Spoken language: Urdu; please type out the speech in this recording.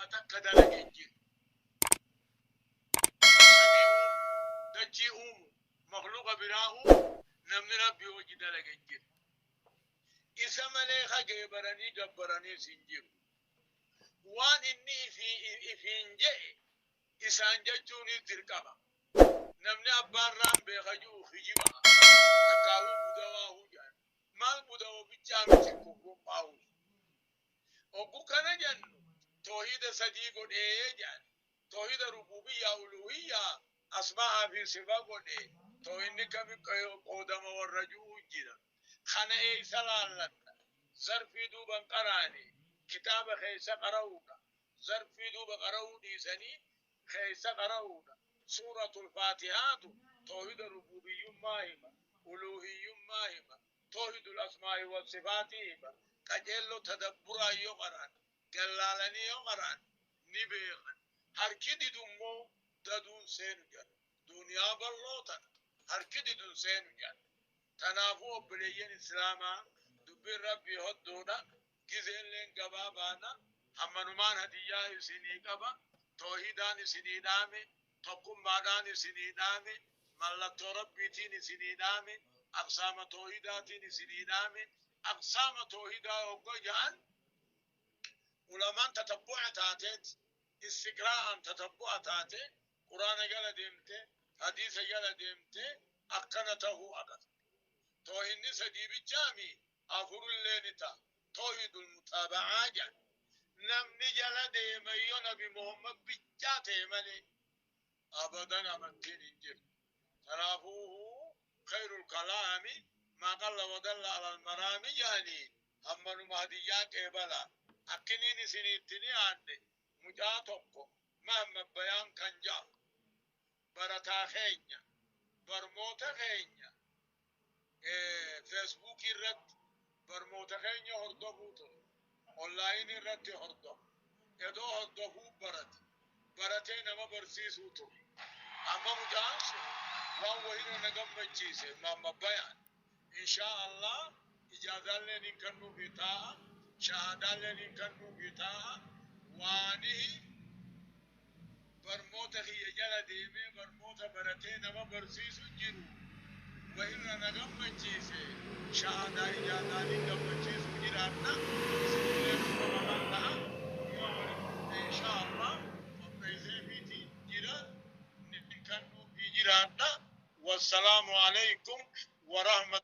تكدل جنجي سميهم دجيهم مخلوق براهم نمن ربي وجد لجنجي إسم ليخا جبرني جبرني سنجر وان إني في إنجي إسان جتوني تركبا نمن أبان رام بيخجو خجبا تكاو بدواه جان مال بدو بيجامي تكوكو باو وكو كان جنو توحيد صديق ايه جان توحيد ربوبية ألوهية أسماء في صفات ايه توحيد كم قدم والرجوع جدا خنا ايه سلالة ظرفي دوبا قراني كتاب خيسا قرونا ظرفي دوبا قرو ديساني خيسا قرونا سورة الفاتحات توحيد ربوبية ماهمة ألوهية ماهمة توحيد الأسماء والصفات كجلو تدبر يقران جلالني يقران نبيغن هركدي دمو ددون سينو جان دنيا بلوتن هركدي دون سينو جان تنافو بليين إسلاما دبي ربي هدونا جزين لين قبابانا همانومان هدية سيني قبا توحيدان سيني دامي تقوم مادان سيني دامي ملتو ربي تيني سيني دامي أقسام توحيداتين سيني دامي أقسام توحيدا وقجان علماء تتبع تاتت استقراء تتبع تاتت قرآن قال ديمته حديث قال ديمته أقنته أقد توحيد سديب الجامي أفر اللينتا توحيد المتابعة جان نمني جل ديمي نبي محمد بجاته ملي أبدا أمنتين إنجل ترافوه خير الكلام ما قل ودل على المرام يعني هم المهديات إبلا أكنين سنيتني عندي مجاتوكو مهما بيان كان جا برتا خينيا برموتا خينيا فيسبوك الرد برموتا خينيا هردوبوتو أونلاين الرد هردو يدو هردوبو برتين ما برسيسوتو أما مجانسو وان وهينو نقم مجيسي مهما بيان إن شاء الله إجازة لين كنو بيتا شهادة لين كنو بيتا وانه برموتا هي جلا ديمي برموتا برتين ما برسيسو جيرو وهنا نقم مجيسي شهادة إجازة لين كنو مجيسو جيرانا إن شاء الله وبيزي بيتي جيرا نكنو بيجيرانا والسلام عليكم ورحمة